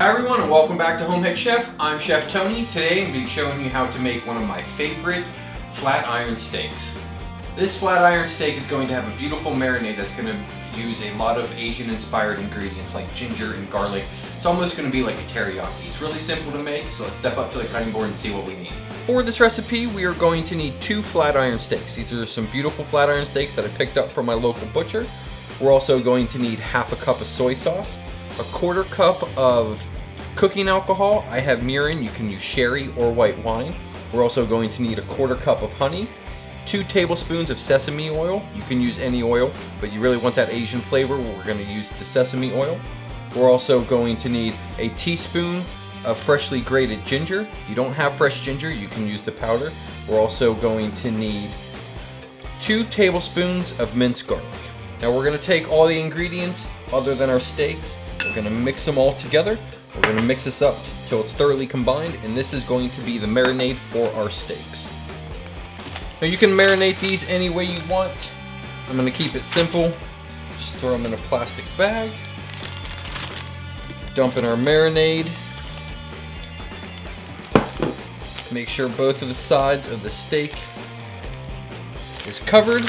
Hi everyone and welcome back to Homehead Chef. I'm Chef Tony. Today I'm going to be showing you how to make one of my favorite flat iron steaks. This flat iron steak is going to have a beautiful marinade that's going to use a lot of Asian inspired ingredients like ginger and garlic. It's almost going to be like a teriyaki. It's really simple to make, so let's step up to the cutting board and see what we need. For this recipe we are going to need 2 flat iron steaks. These are some beautiful flat iron steaks that I picked up from my local butcher. We're also going to need half a cup of soy sauce, a 1/4 cup of cooking alcohol. I have mirin, you can use sherry or white wine. We're also going to need a 1/4 cup of honey, 2 tablespoons of sesame oil. You can use any oil, but you really want that Asian flavor. We're going to use the sesame oil. We're also going to need a teaspoon of freshly grated ginger. If you don't have fresh ginger, you can use the powder. We're also going to need 2 tablespoons of minced garlic. Now we're going to take all the ingredients other than our steaks. We're going to mix them all together. We're going to mix this up till it's thoroughly combined, and this is going to be the marinade for our steaks. Now you can marinate these any way you want. I'm going to keep it simple. Just throw them in a plastic bag. Dump in our marinade. Make sure both of the sides of the steak is covered.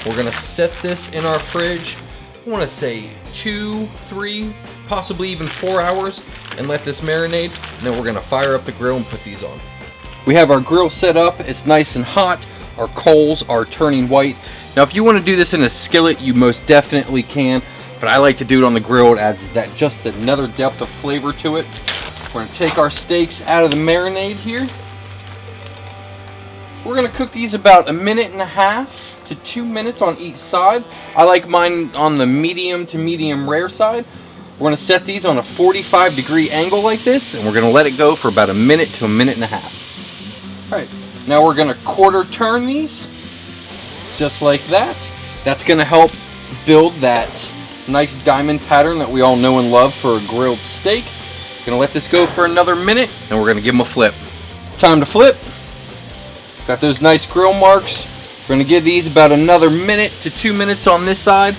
We're going to set this in our fridge, I want to say 2, 3, possibly even 4 hours, and let this marinate, and then we're going to fire up the grill and put these on. We have our grill set up, it's nice and hot, our coals are turning white. Now if you want to do this in a skillet, you most definitely can, but I like to do it on the grill. It adds that just another depth of flavor to it. We're going to take our steaks out of the marinade here. We're going to cook these about 1.5 to 2 minutes on each side. I like mine on the medium to medium rare side. We're going to set these on a 45-degree angle like this, and we're going to let it go for about 1 minute to 1.5 minutes. Alright, now we're going to 1/4 turn these, just like that. That's going to help build that nice diamond pattern that we all know and love for a grilled steak. Going to let this go for another minute, and we're going to give them a flip. Time to flip. Got those nice grill marks. We're going to give these about another 1 to 2 minutes on this side.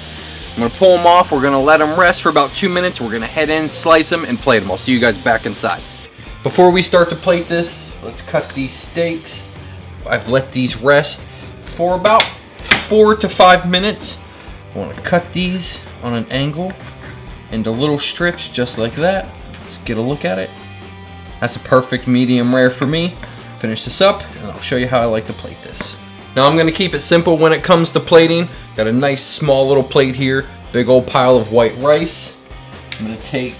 I'm going to pull them off. We're going to let them rest for about 2 minutes. We're going to head in, slice them, and plate them. I'll see you guys back inside. Before we start to plate this, let's cut these steaks. I've let these rest for about 4 to 5 minutes. I want to cut these on an angle into little strips just like that. Let's get a look at it. That's a perfect medium rare for me. Finish this up, and I'll show you how I like to plate this. Now I'm going to keep it simple when it comes to plating. Got a nice small little plate here, big old pile of white rice. I'm going to take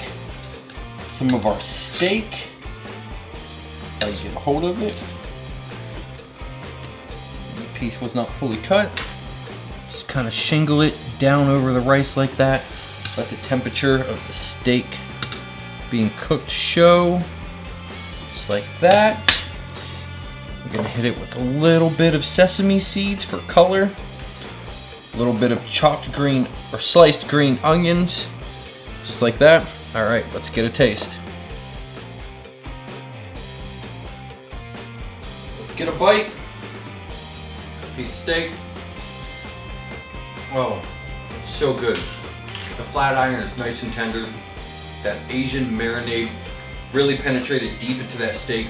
some of our steak, try to get a hold of it. The piece was not fully cut. Just kind of shingle it down over the rice like that. Let the temperature of the steak being cooked show, just like that. I'm going to hit it with a little bit of sesame seeds for color, a little bit of chopped green or sliced green onions, just like that. Alright, let's get a taste. Let's get a bite. Piece of steak. Oh, it's so good. The flat iron is nice and tender. That Asian marinade really penetrated deep into that steak.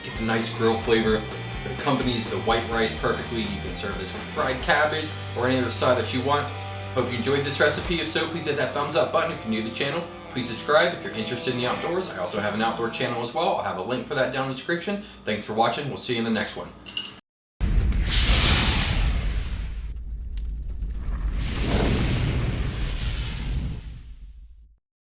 Get the nice grill flavor. It accompanies the white rice perfectly. You can serve this with fried cabbage or any other side that you want. Hope you enjoyed this recipe. If so, please hit that thumbs up button. If you're new to the channel, please subscribe. If you're interested in the outdoors, I also have an outdoor channel as well. I'll have a link for that down in the description. Thanks for watching. We'll see you in the next one.